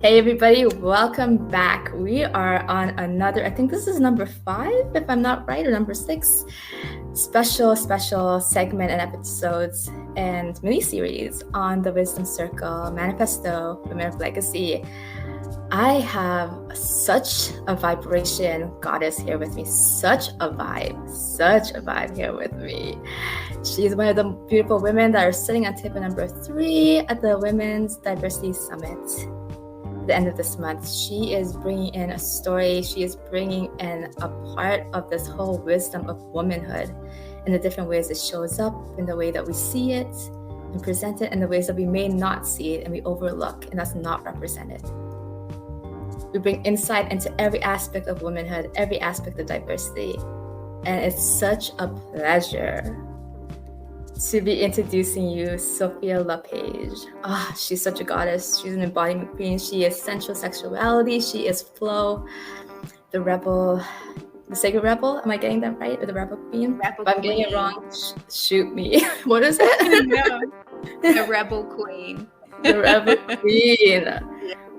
Hey everybody, welcome back. We are on another, I think this is number 5, if I'm not right, or number 6, special segment and episodes and mini-series on the Wisdom Circle, Manifesto, Women of Legacy. I have such a vibration goddess here with me, such a vibe here with me. She's one of the beautiful women that are sitting on table number 3 at the Women's Diversity Summit. At the end of this month, she is bringing in a story. She is bringing in a part of this whole wisdom of womanhood in the different ways it shows up, in the way that we see it and present it, and the ways that we may not see it and we overlook, and that's not represented. We bring insight into every aspect of womanhood, every aspect of diversity, and it's such a pleasure to be introducing you Sophia 𝙒 𝙾𝙗. She's such a goddess. She's an embodiment queen. She is sensual sexuality. She is flow, the rebel, the sacred rebel. Am I getting that right? Or the rebel queen? If I'm getting it wrong, shoot me. What is it? No, the rebel queen. The rebel queen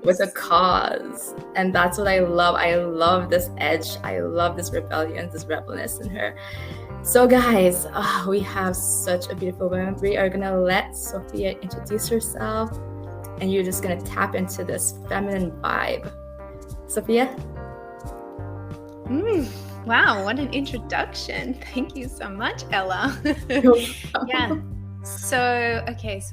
with a cause. And that's what I love. I love this edge. I love this rebellion, this rebelness in her. So guys, we have such a beautiful woman. We are gonna let Sophia introduce herself, and you're just gonna tap into this feminine vibe. Sophia? Wow, what an introduction. Thank you so much, Ella. Yeah. So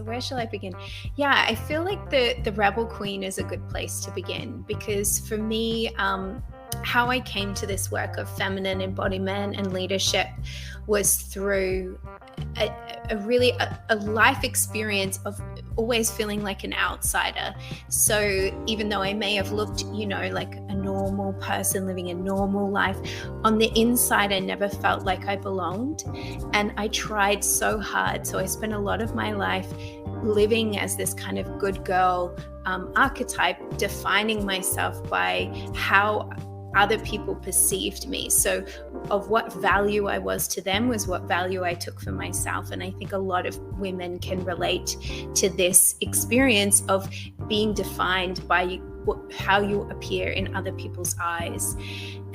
where shall I begin? Yeah, I feel like the Rebel Queen is a good place to begin, because for me, how I came to this work of feminine embodiment and leadership was through a life experience of always feeling like an outsider. So even though I may have looked, like a normal person living a normal life, on the inside, I never felt like I belonged. And I tried so hard. So I spent a lot of my life living as this kind of good girl archetype, defining myself by how other people perceived me. So of what value I was to them was what value I took for myself. And I think a lot of women can relate to this experience of being defined by how you appear in other people's eyes.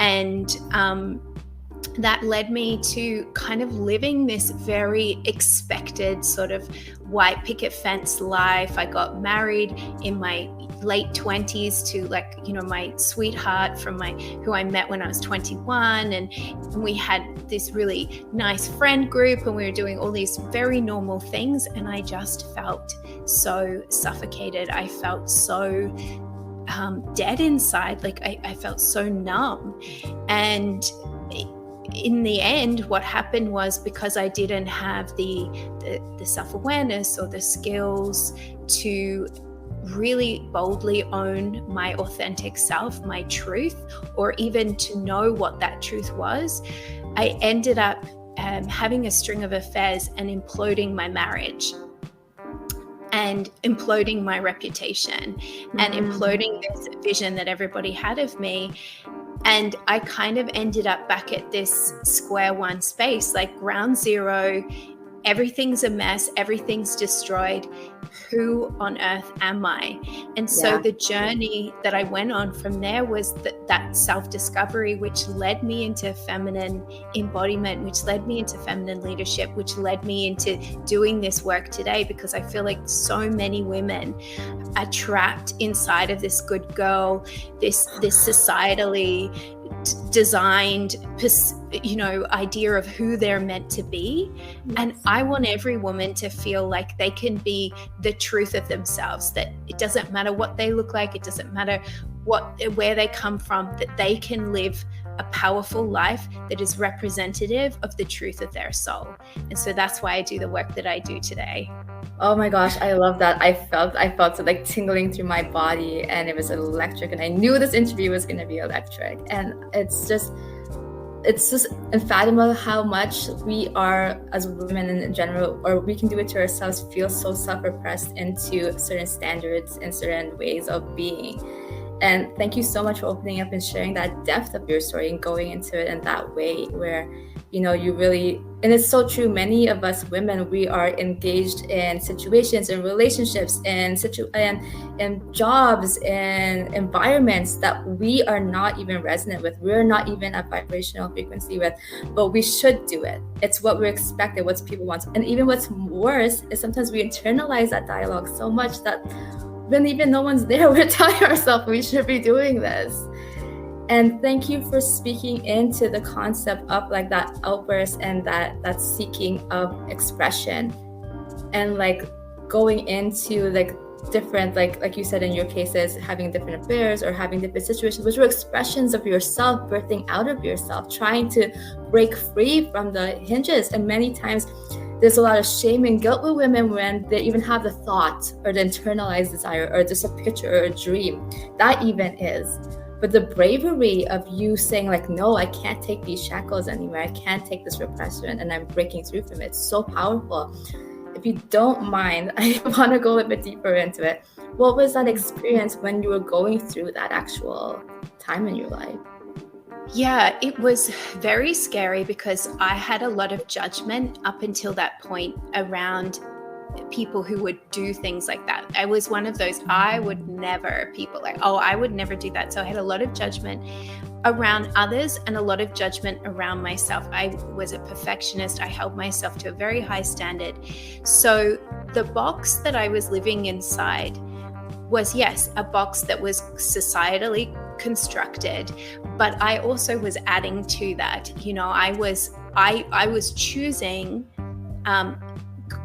And that led me to kind of living this very expected sort of white picket fence life. I got married in my late 20s to my sweetheart who I met when I was 21, and we had this really nice friend group, and we were doing all these very normal things, and I just felt so suffocated. I felt so dead inside. I felt so numb. And in the end, what happened was, because I didn't have the self-awareness or the skills to really boldly own my authentic self, my truth, or even to know what that truth was, I ended up having a string of affairs and imploding my marriage, and imploding my reputation, and imploding this vision that everybody had of me. And I kind of ended up back at this square one space, like ground zero. Everything's a mess. Everything's destroyed. Who on earth am I? And so the journey that I went on from there was that self-discovery, which led me into feminine embodiment, which led me into feminine leadership, which led me into doing this work today, because I feel like so many women are trapped inside of this good girl, this societally designed idea of who they're meant to be. And I want every woman to feel like they can be the truth of themselves, that it doesn't matter what they look like, it doesn't matter where they come from, that they can live a powerful life that is representative of the truth of their soul. And so that's why I do the work that I do today. Oh my gosh, I love that. I felt it like tingling through my body, and it was electric, and I knew this interview was going to be electric. And it's just unfathomable how much we are, as women in general, or we can do it to ourselves, feel so self-repressed into certain standards and certain ways of being. And thank you so much for opening up and sharing that depth of your story and going into it in that way, where you really and it's so true. Many of us women, we are engaged in situations and relationships and jobs and environments that we are not even resonant with. We're not even at vibrational frequency with, but we should do it. It's what we're expected, what people want. And even what's worse is sometimes we internalize that dialogue so much that when even no one's there, we're telling ourselves we should be doing this. And thank you for speaking into the concept of like that outburst and that seeking of expression, and like going into like different, like you said in your cases, having different affairs or having different situations, which were expressions of yourself, birthing out of yourself, trying to break free from the hinges. And many times there's a lot of shame and guilt with women when they even have the thought or the internalized desire or just a picture or a dream. That even is. But the bravery of you saying like, no, I can't take these shackles anymore. I can't take this repression, and I'm breaking through from it. It's so powerful. If you don't mind, I want to go a little bit deeper into it. What was that experience when you were going through that actual time in your life? Yeah, it was very scary because I had a lot of judgment up until that point around people who would do things like that. I was one of those, I would never do that. So I had a lot of judgment around others and a lot of judgment around myself. I was a perfectionist. I held myself to a very high standard. So the box that I was living inside was, yes, a box that was societally constructed, but I also was adding to that. I was choosing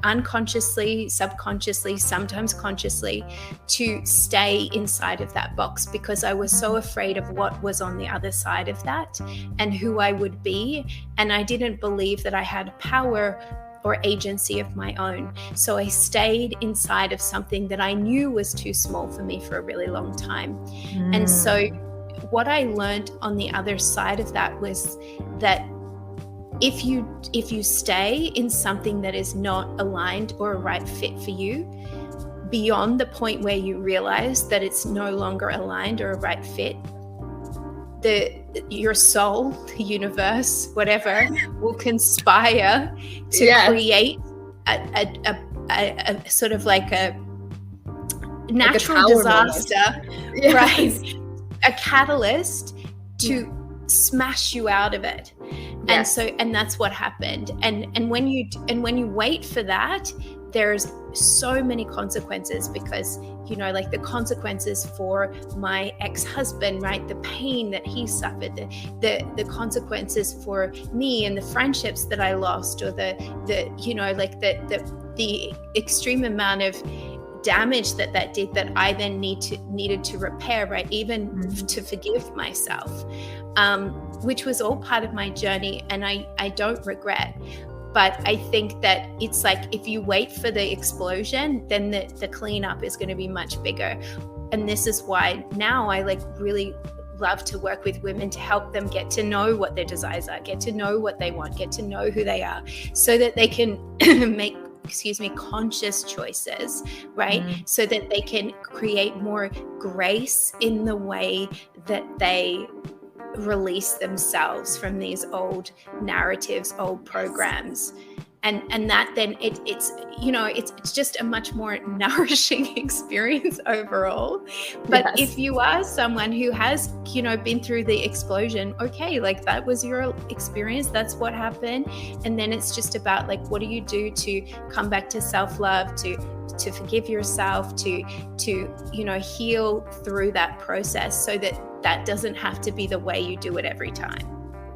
unconsciously, subconsciously, sometimes consciously, to stay inside of that box because I was so afraid of what was on the other side of that and who I would be. And I didn't believe that I had power or agency of my own. So I stayed inside of something that I knew was too small for me for a really long time. And so what I learned on the other side of that was that if you stay in something that is not aligned or a right fit for you, beyond the point where you realize that it's no longer aligned or a right fit, your soul, the universe, whatever, will conspire to create a sort of like a natural disaster, right? A catalyst to smash you out of it. And that's what happened. And when you wait for that, there's so many consequences because, like the consequences for my ex-husband, right? The pain that he suffered, the consequences for me and the friendships that I lost, or the extreme amount of damage that did that I then needed to repair, right? Even to forgive myself, which was all part of my journey, and I don't regret. But I think that it's like if you wait for the explosion, then the cleanup is going to be much bigger. And this is why now I really love to work with women to help them get to know what their desires are, get to know what they want, get to know who they are, so that they can make conscious choices, right? So that they can create more grace in the way that they release themselves from these old narratives, old programs, and that then it's just a much more nourishing experience overall. But if you are someone who has been through the explosion, okay, like that was your experience, that's what happened, and then it's just about like, what do you do to come back to self-love, to forgive yourself, to heal through that process, so that doesn't have to be the way you do it every time.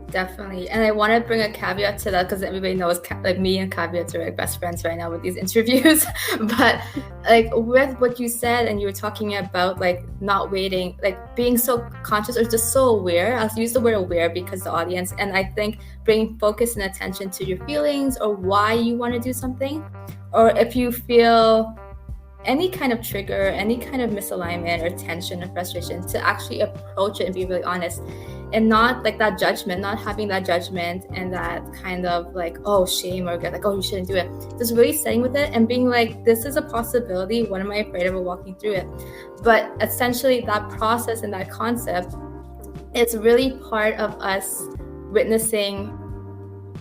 Definitely. And I want to bring a caveat to that because everybody knows like me and caveats are like best friends right now with these interviews. But like with what you said, and you were talking about like not waiting, like being so conscious or just so aware. I'll use the word aware because the audience, and I think bringing focus and attention to your feelings or why you want to do something, or if you feel any kind of trigger, any kind of misalignment or tension or frustration, to actually approach it and be really honest, and not like that judgment, not having that judgment and that kind of like, oh, shame or like, oh, you shouldn't do it. Just really sitting with it and being like, this is a possibility. What am I afraid of walking through it? But essentially that process and that concept, it's really part of us witnessing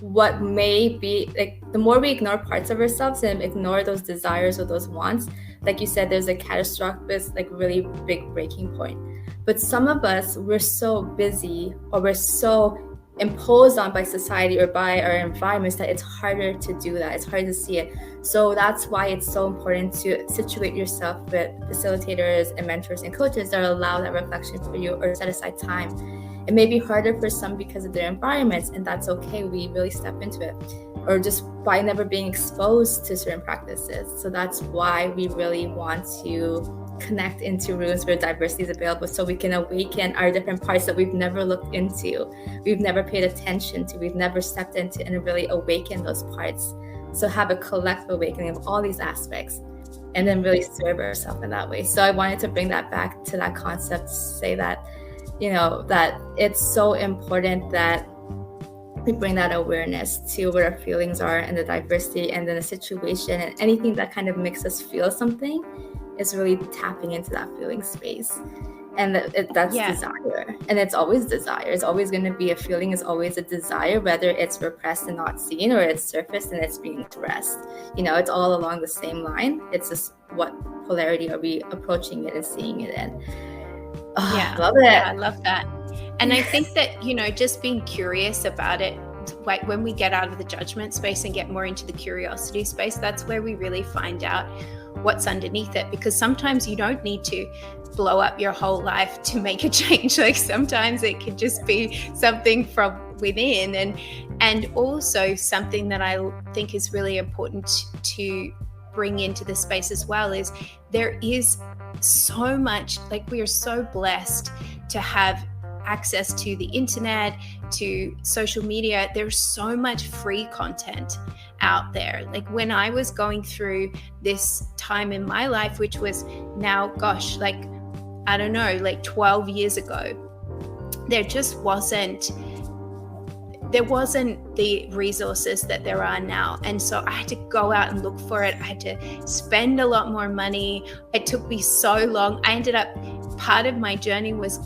what may be like, the more we ignore parts of ourselves and ignore those desires or those wants, like you said, there's a catastrophic, like really big breaking point. But some of us, we're so busy, or we're so imposed on by society or by our environments, that it's harder to do that. It's hard to see it. So that's why it's so important to situate yourself with facilitators and mentors and coaches that allow that reflection for you, or set aside time. It may be harder for some because of their environments, and that's okay. We really step into it, or just by never being exposed to certain practices. So that's why we really want to connect into rooms where diversity is available, so we can awaken our different parts that we've never looked into, we've never paid attention to, we've never stepped into, and really awaken those parts. So have a collective awakening of all these aspects, and then really serve ourselves in that way. So I wanted to bring that back to that concept, to say that, that it's so important that we bring that awareness to what our feelings are, and the diversity, and then the situation, and anything that kind of makes us feel something is really tapping into that feeling space. And that's desire. And it's always desire. It's always going to be a feeling, is always a desire, whether it's repressed and not seen, or it's surfaced and it's being expressed. It's all along the same line. It's just what polarity are we approaching it and seeing it in. I love it. Yeah, I love that. And I think that, just being curious about it, like when we get out of the judgment space and get more into the curiosity space, that's where we really find out what's underneath it. Because sometimes you don't need to blow up your whole life to make a change. Like sometimes it can just be something from within. And also something that I think is really important to bring into the space as well is there is so much, like we are so blessed to have access to the internet, to social media. There's so much free content out there. Like when I was going through this time in my life, which was now, like, I don't know, like 12 years ago, there wasn't the resources that there are now. And so I had to go out and look for it. I had to spend a lot more money. It took me so long. I ended up, part of my journey was,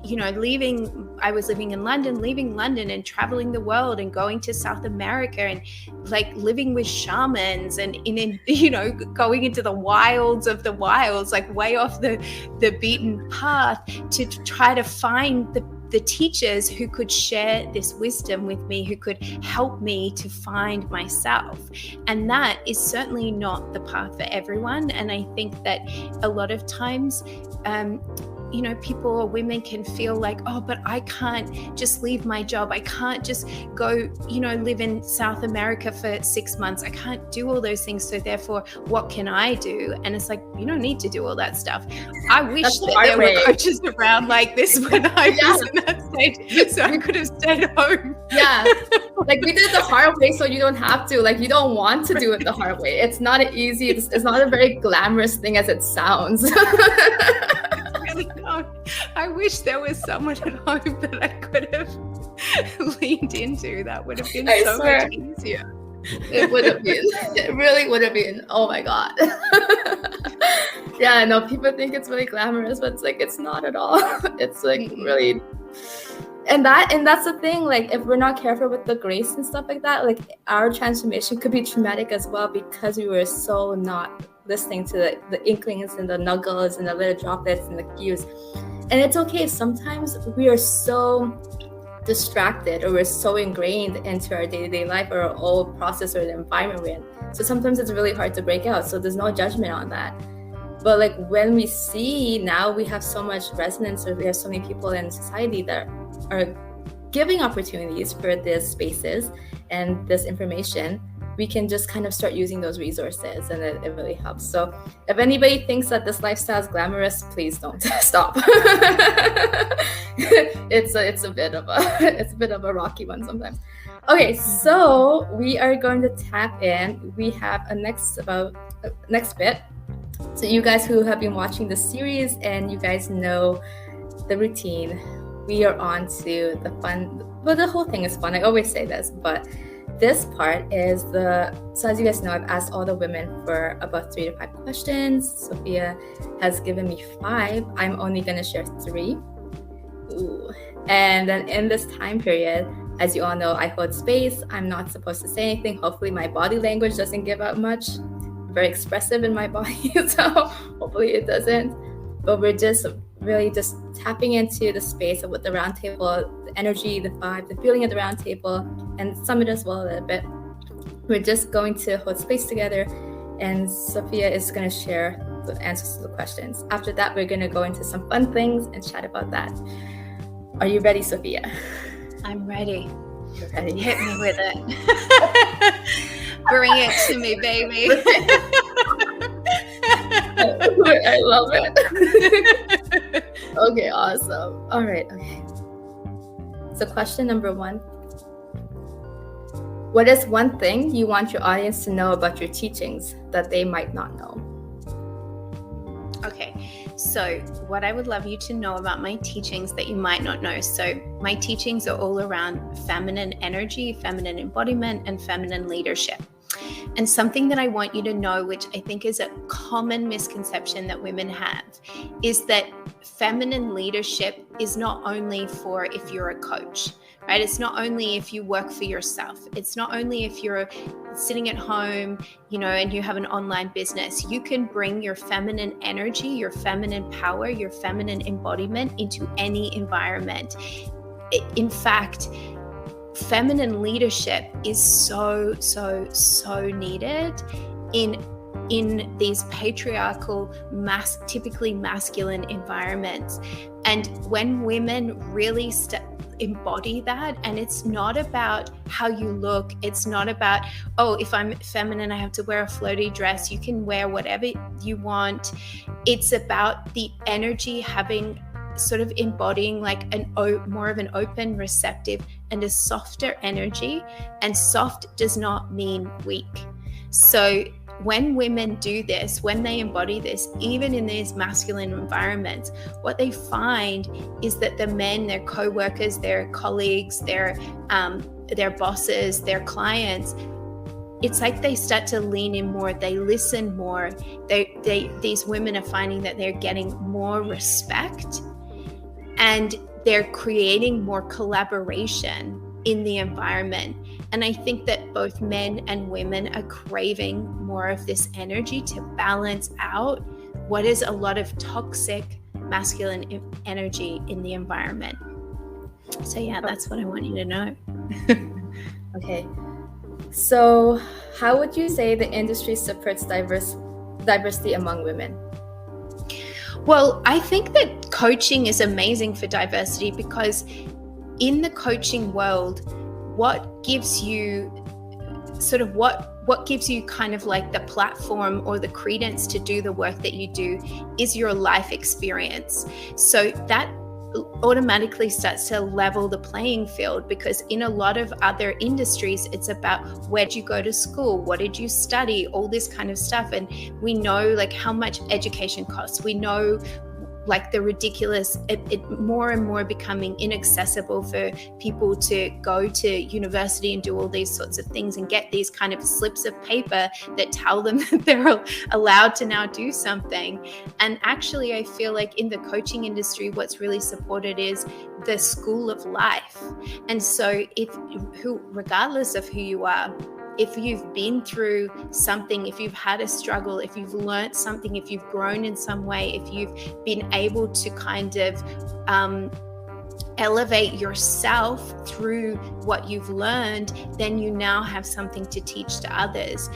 I was living in London, leaving London and traveling the world and going to South America and like living with shamans and going into the wilds of the wilds, like way off the beaten path, to try to find the teachers who could share this wisdom with me, who could help me to find myself. And that is certainly not the path for everyone. And I think that a lot of times, people or women can feel like, oh, but I can't just leave my job. I can't just go, live in South America for 6 months. I can't do all those things. So therefore, what can I do? And it's like, you don't need to do all that stuff. I wish that there were coaches around like this when I was in that stage, so I could have stayed home. Yeah. Like we did it the hard way, so you don't have to. Like you don't want to do it the hard way. It's not easy. It's not a very glamorous thing as it sounds. I wish there was someone at home that I could have leaned into. That would have been much easier. It would have been. It really would have been. Oh my God. Yeah, I know people think it's really glamorous, but it's like, it's not at all. It's like really, and that's the thing. Like if we're not careful with the grace and stuff like that, like our transformation could be traumatic as well, because we were so not listening to the inklings and the nuggets and the little droplets and the cues. And it's okay. Sometimes we are so distracted, or we're so ingrained into our day-to-day life or our old process or the environment we're in. So sometimes it's really hard to break out. So there's no judgment on that. But like when we see now, we have so much resonance, or we have so many people in society that are giving opportunities for these spaces and this information, we can just kind of start using those resources, and it really helps. So if anybody thinks that this lifestyle is glamorous, please don't stop. It's a bit of a rocky one sometimes. Okay, so we are going to tap in. We have a next bit. So you guys who have been watching the series and you guys know the routine, we are on to the fun. Well, the whole thing is fun. I always say this, but this part is so as you guys know, I've asked all the women for about 3 to 5 questions. Sophia has given me 5. I'm only going to share 3. Ooh. And then in this time period, As you all know, I hold space. I'm not supposed to say anything. Hopefully my body language doesn't give out much. I'm very expressive in my body, so hopefully it doesn't. But we're just really just tapping into the space of what the roundtable, the energy, the vibe, the feeling of the roundtable, and Summit as well a little bit. We're just going to hold space together, and Sophia is going to share the answers to the questions. After that, we're going to go into some fun things and chat about that. Are you ready, Sophia? I'm ready. You're ready. Hit me with it. Bring it to me, baby. I love it. Okay, awesome. All right, okay. So question number 1. What is one thing you want your audience to know about your teachings that they might not know? Okay, so what I would love you to know about my teachings that you might not know. So my teachings are all around feminine energy, feminine embodiment, and feminine leadership. And something that I want you to know, which I think is a common misconception that women have, is that feminine leadership is not only for if you're a coach, right? It's not only if you work for yourself. It's not only if you're sitting at home, and you have an online business. You can bring your feminine energy, your feminine power, your feminine embodiment into any environment. In fact, feminine leadership is so needed in these patriarchal, typically masculine environments. And when women really embody that, and it's not about how you look, it's not about, if I'm feminine, I have to wear a floaty dress. You can wear whatever you want. It's about the energy having sort of embodying like more of an open, receptive, and a softer energy. And soft does not mean weak. So when women do this, when they embody this, even in these masculine environments, what they find is that the men, their co-workers, their colleagues, their bosses, their clients, it's like they start to lean in more, they listen more. These women are finding that they're getting more respect, and they're creating more collaboration in the environment. And I think that both men and women are craving more of this energy to balance out what is a lot of toxic masculine energy in the environment. So yeah, that's what I want you to know. Okay. So how would you say the industry supports diversity among women? Well, I think that coaching is amazing for diversity, because in the coaching world, what gives you kind of like the platform or the credence to do the work that you do is your life experience. So that automatically starts to level the playing field, because in a lot of other industries, it's about where did you go to school, what did you study, all this kind of stuff. And we know like how much education costs. We know like the ridiculous, it more and more becoming inaccessible for people to go to university and do all these sorts of things and get these kind of slips of paper that tell them that they're allowed to now do something. And actually, I feel like in the coaching industry, what's really supported is the school of life. And so regardless of who you are, if you've been through something, if you've had a struggle, if you've learned something, if you've grown in some way, if you've been able to kind of elevate yourself through what you've learned, then you now have something to teach to others.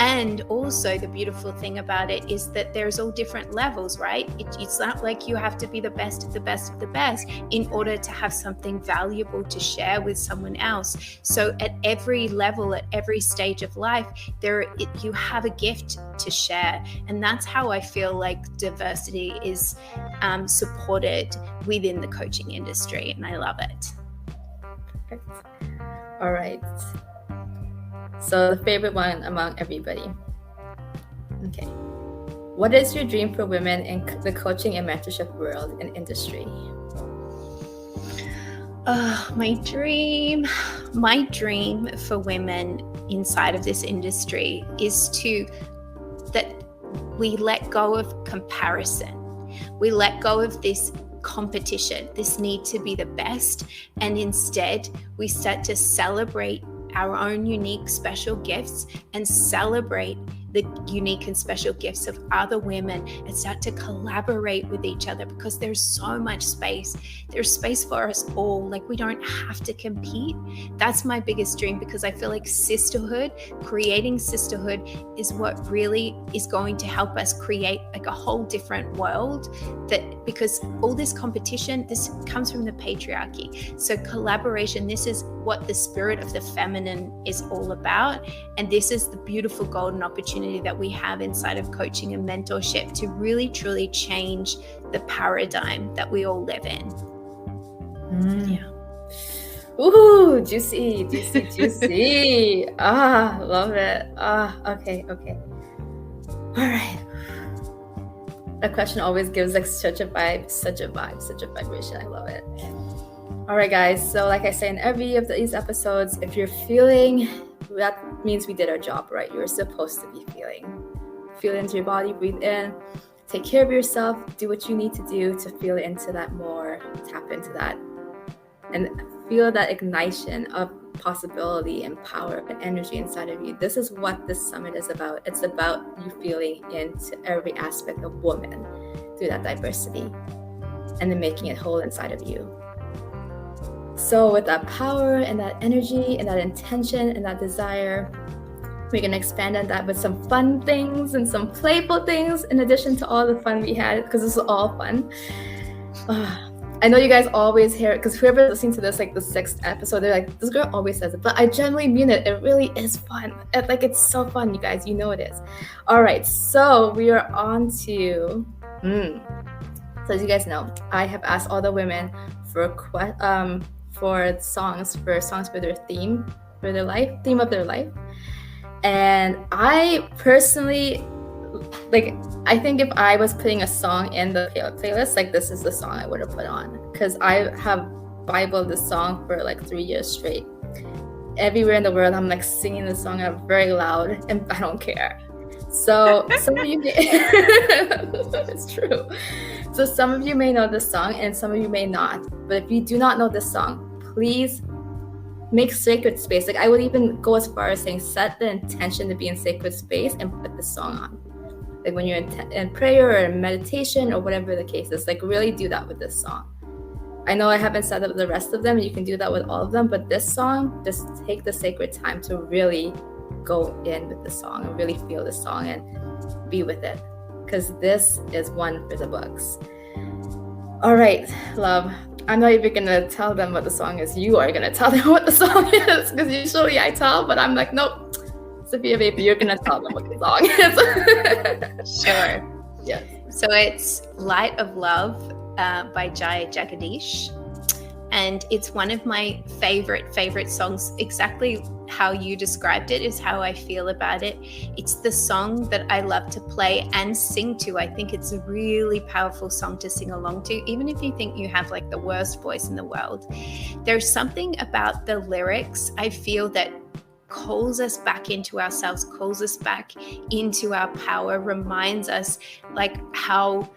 And also the beautiful thing about it is that there's all different levels, right? It's not like you have to be the best of the best of the best in order to have something valuable to share with someone else. So at every level, at every stage of life, you have a gift to share. And that's how I feel like diversity is supported within the coaching industry. And I love it. Perfect. All right. So the favorite one among everybody. Okay. What is your dream for women in the coaching and mentorship world and industry? My dream for women inside of this industry is that we let go of comparison. We let go of this competition, this need to be the best, and instead we start to celebrate our own unique special gifts and celebrate the unique and special gifts of other women and start to collaborate with each other, because there's so much space. There's space for us all. Like, we don't have to compete. That's my biggest dream, because I feel like sisterhood, creating sisterhood, is what really is going to help us create like a whole different world. That because all this competition, this comes from the patriarchy. So collaboration, this is what the spirit of the feminine is all about. And this is the beautiful golden opportunity that we have inside of coaching and mentorship to really truly change the paradigm that we all live in. Yeah. Ooh, juicy, juicy, juicy. Love it. Okay. All right. That question always gives like such a vibe, such a vibration. I love it. All right, guys. So like I say in every of these episodes, if you're feeling, that means we did our job, right? You're supposed to be feeling. Feel into your body, breathe in, take care of yourself, do what you need to do to feel into that more, tap into that, and feel that ignition of possibility and power and energy inside of you. This is what this summit is about. It's about you feeling into every aspect of woman through that diversity and then making it whole inside of you. So with that power and that energy and that intention and that desire, we're going to expand on that with some fun things and some playful things in addition to all the fun we had, because this is all fun. I know you guys always hear it, because whoever listening to this, like the 6th episode, they're like, this girl always says it, but I genuinely mean it. It really is fun. It's so fun, you guys. You know it is. All right, so we are on to, so as you guys know, I have asked all the women for songs for their theme of their life. And I personally, I think if I was putting a song in the playlist, like this is the song I would have put on, because I have Bibled this song for like 3 years straight. Everywhere in the world, I'm like singing this song out very loud, and I don't care. So some of you, it's true. So some of you may know this song, and some of you may not. But if you do not know this song, please make sacred space. Like, I would even go as far as saying, set the intention to be in sacred space and put the song on. Like when you're in prayer or in meditation or whatever the case is, like really do that with this song. I know I haven't said that with the rest of them, and you can do that with all of them, but this song, just take the sacred time to really go in with the song and really feel the song and be with it, because this is one for the books. All right, love. I'm not even gonna tell them what the song is. You are gonna tell them what the song is, because usually I tell, but I'm like, nope, Sophia, baby, you're gonna tell them what the song is. Sure. Yes. So it's Light of Love by 𝙏𝙝𝙚, and it's one of my favorite songs. Exactly how you described it is how I feel about it. It's the song that I love to play and sing to. I think it's a really powerful song to sing along to, even if you think you have like the worst voice in the world. There's something about the lyrics, I feel, that calls us back into ourselves, calls us back into our power, reminds us like how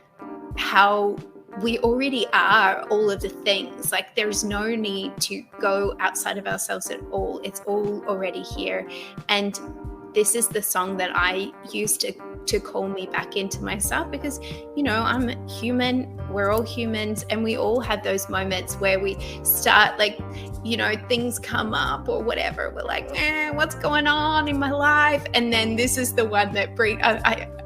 we already are all of the things. Like, there's no need to go outside of ourselves at all. It's all already here. And this is the song that I use to call me back into myself, because, you know, I'm human, we're all humans, and we all have those moments where we start, like, you know, things come up or whatever. We're like, what's going on in my life? And then this is the one that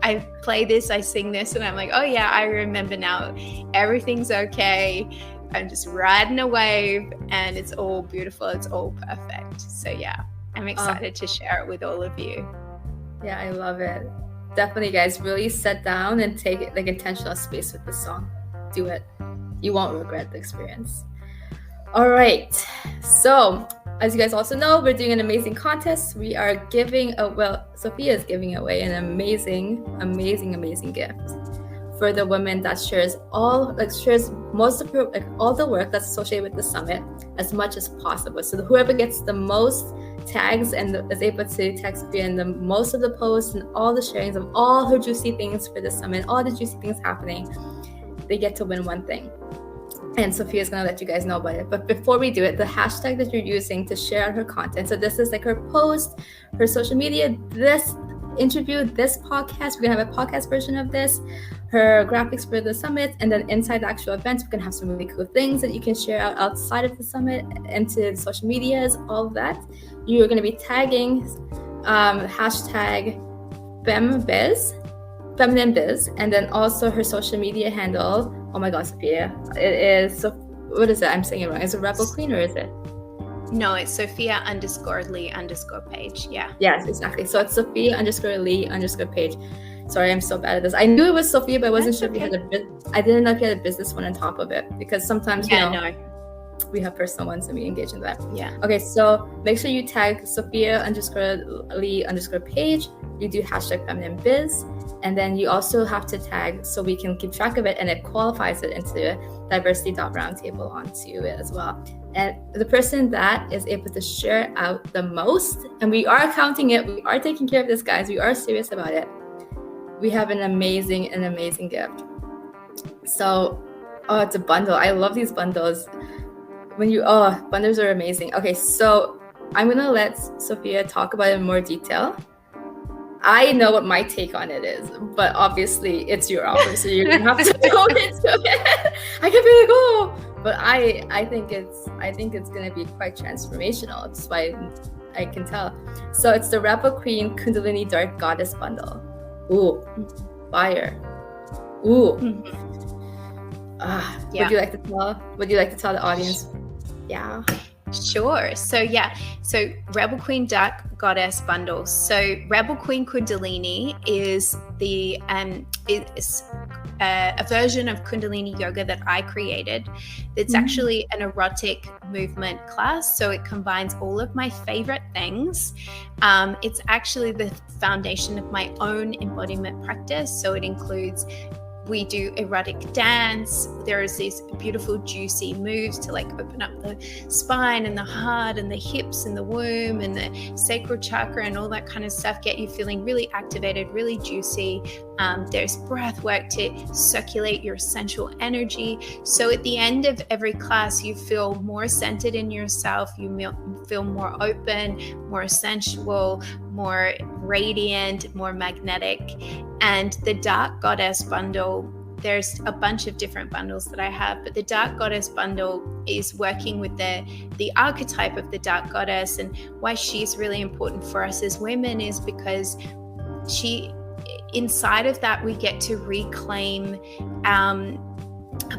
I play this, I sing this, and I'm like, oh yeah, I remember now. Everything's okay. I'm just riding a wave, and it's all beautiful. It's all perfect. So yeah, I'm excited to share it with all of you. Yeah, I love it. Definitely, guys, really sit down and take it like intentional space with the song. Do it. You won't regret the experience. All right. So, as you guys also know, we're doing an amazing contest. We are Sophia is giving away an amazing gift for the woman that shares most of her, all the work that's associated with the summit as much as possible. So whoever gets the most tags and is able to tag Sophia in the most of the posts and all the sharings of all her juicy things for the summit, all the juicy things happening, they get to win one thing. and Sophia is going to let you guys know about it. But before we do it, the hashtag that you're using to share out her content, so this is like her post, her social media, this interview, this podcast, we're going to have a podcast version of this, her graphics for the summit, and then inside the actual event, we're going to have some really cool things that you can share out outside of the summit, into the social medias, all of that. You're going to be tagging hashtag feminine biz, and then also her social media handle. Oh my god, Sophia, it is, so what is it? I'm saying it wrong. Is it Rebel Queen or is it? No, it's Sophia_Lee_page. Yeah. Yes, exactly. So it's Sophia_Lee_page. Sorry, I'm so bad at this. I knew it was Sophia, but I wasn't sure if you had I didn't know if you had a business one on top of it, because sometimes we have personal ones and we engage in that. Yeah. Okay, so make sure you tag Sophia_Lee_page. You do hashtag feminine biz, and then you also have to tag so we can keep track of it, and it qualifies it into diversity.roundtable onto it as well. And the person that is able to share out the most, and we are counting it, we are taking care of this, guys, we are serious about it, we have an amazing gift. So, it's a bundle. I love these bundles. Bundles are amazing. Okay, so I'm gonna let Sophia talk about it in more detail. I know what my take on it is, but obviously it's your offer, so you're gonna have to go into it. I can be like, but I think it's gonna be quite transformational. That's why I can tell. So it's the Rebel Queen Kundalini Dark Goddess bundle. Ooh, fire. Ooh. Would you like to tell the audience? Yeah. Sure. So Rebel Queen Dark Goddess bundle. So Rebel Queen Kundalini is a version of Kundalini yoga that I created. It's actually an erotic movement class. So it combines all of my favorite things. It's actually the foundation of my own embodiment practice. So it includes, we do erotic dance. There is these beautiful juicy moves to like open up the spine and the heart and the hips and the womb and the sacral chakra and all that kind of stuff. Get you feeling really activated, really juicy. There's breath work to circulate your sensual energy. So at the end of every class, you feel more centered in yourself. You feel more open, more sensual, more radiant, more magnetic. And the Dark Goddess bundle, there's a bunch of different bundles that I have, but the Dark Goddess bundle is working with the archetype of the Dark Goddess. And why she's really important for us as women is because inside of that, we get to reclaim a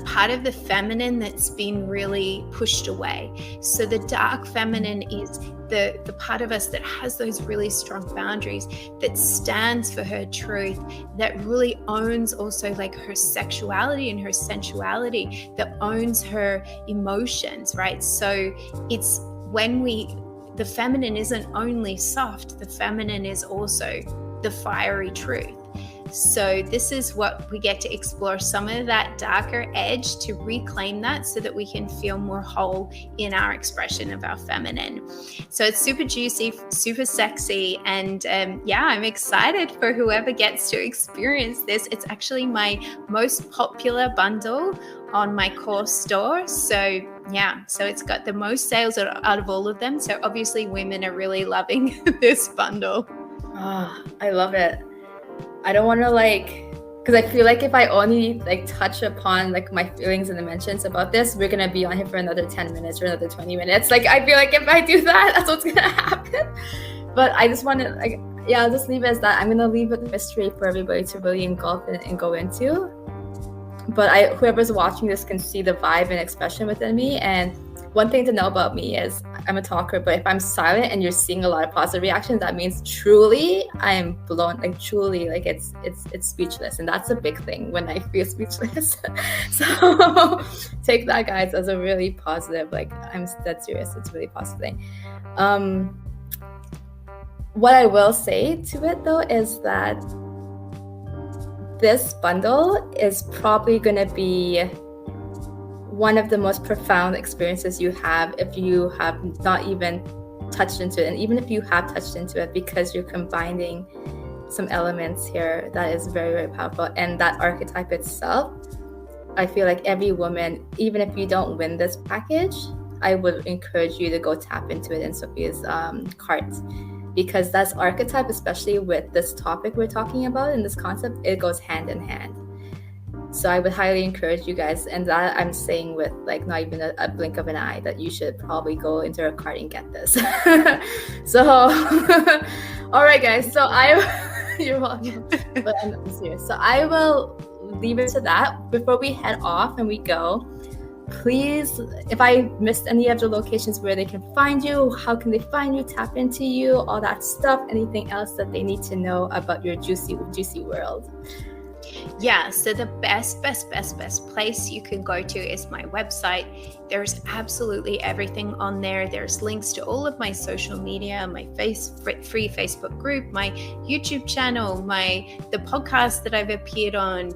part of the feminine that's been really pushed away. So the dark feminine is the part of us that has those really strong boundaries, that stands for her truth, that really owns also like her sexuality and her sensuality, that owns her emotions, right? So it's when the feminine isn't only soft, the feminine is also the fiery truth. So this is what we get to explore, some of that darker edge, to reclaim that so that we can feel more whole in our expression of our feminine. So it's super juicy, super sexy. And I'm excited for whoever gets to experience this. It's actually my most popular bundle on my core store. So it's got the most sales out of all of them. So obviously women are really loving this bundle. I love it. I don't want to because I feel like if I only touch upon my feelings and dimensions about this, we're going to be on here for another 10 minutes or another 20 minutes. I feel like if I do that, that's what's going to happen. But I just want to I'll just leave it as that. I'm going to leave it the mystery for everybody to really engulf and go into. But whoever's watching this can see the vibe and expression within me. And one thing to know about me is I'm a talker, but if I'm silent and you're seeing a lot of positive reactions, that means truly I'm blown, it's speechless. And that's a big thing when I feel speechless. So take that, guys, as a really positive, I'm dead serious. It's a really positive thing. What I will say to it though is that this bundle is probably going to be one of the most profound experiences you have if you have not even touched into it. And even if you have touched into it, because you're combining some elements here that is very, very powerful. And that archetype itself, I feel like every woman, even if you don't win this package, I would encourage you to go tap into it in Sophia's cart, because that's archetype, especially with this topic we're talking about and this concept, it goes hand in hand. So I would highly encourage you guys, and that I'm saying with like not even a blink of an eye, that you should probably go into her cart and get this. So all right guys, so you're welcome. But I'm serious. So I will leave it to that. Before we head off and we go, please, if I missed any of the locations where they can find you, how can they find you, tap into you, all that stuff, anything else that they need to know about your juicy world? Yeah, so the best place you can go to is my website. There's absolutely everything on there. There's links to all of my social media, my free Facebook group, my YouTube channel, the podcast that I've appeared on.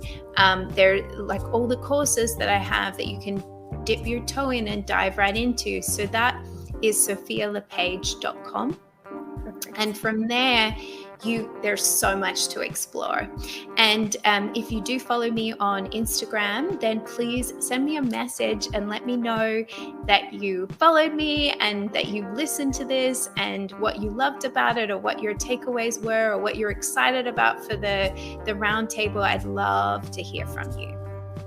There, like all the courses that I have that you can dip your toe in and dive right into. So that is sophialepage.com. And from there, there's so much to explore. And if you do follow me on Instagram, then please send me a message and let me know that you followed me and that you listened to this and what you loved about it, or what your takeaways were, or what you're excited about for the roundtable. I'd love to hear from you.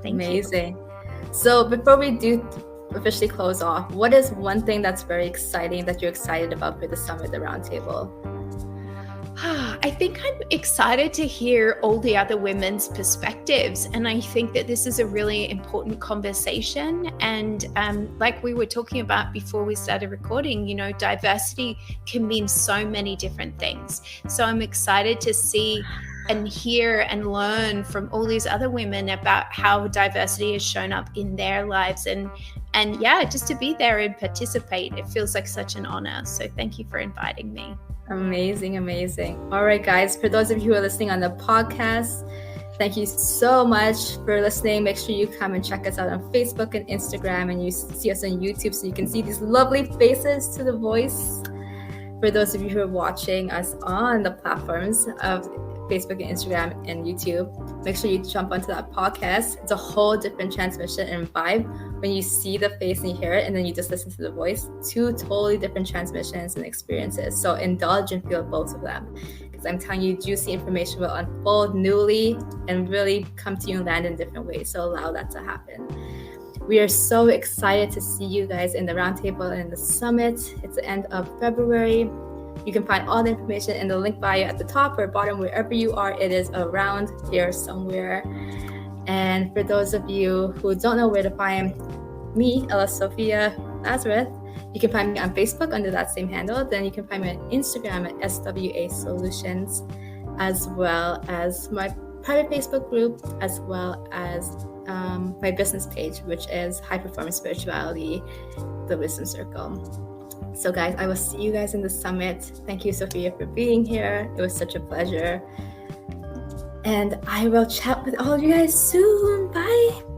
Thank you. Amazing. So before we do officially close off, what is one thing that's very exciting that you're excited about for the summit, the roundtable? I think I'm excited to hear all the other women's perspectives. And I think that this is a really important conversation. And like we were talking about before we started recording, diversity can mean so many different things. So I'm excited to see and hear and learn from all these other women about how diversity has shown up in their lives. And yeah, just to be there and participate, it feels like such an honor. So thank you for inviting me. Amazing. All right, guys, for those of you who are listening on the podcast, thank you so much for listening. Make sure you come and check us out on Facebook and Instagram, and you see us on YouTube so you can see these lovely faces to the voice. For those of you who are watching us on the platforms of Facebook and Instagram and YouTube, make sure you jump onto that podcast. It's a whole different transmission and vibe when you see the face and you hear it, and then you just listen to the voice. Two totally different transmissions and experiences. So indulge and feel both of them, because I'm telling you, juicy information will unfold newly and really come to you and land in different ways. So allow that to happen. We are so excited to see you guys in the roundtable and the summit. It's the end of February. You can find all the information in the link bio at the top or bottom, wherever you are. It is around here somewhere. And for those of you who don't know where to find me, ELLA SOPHIA Lasareth, you can find me on Facebook under that same handle. Then you can find me on Instagram at SWA Soultions, as well as my private Facebook group, as well as my business page, which is High Performance Spirituality, the Wisdom Circle. So guys, I will see you guys in the summit. Thank you, Sophia, for being here. It was such a pleasure. And I will chat with all of you guys soon. Bye.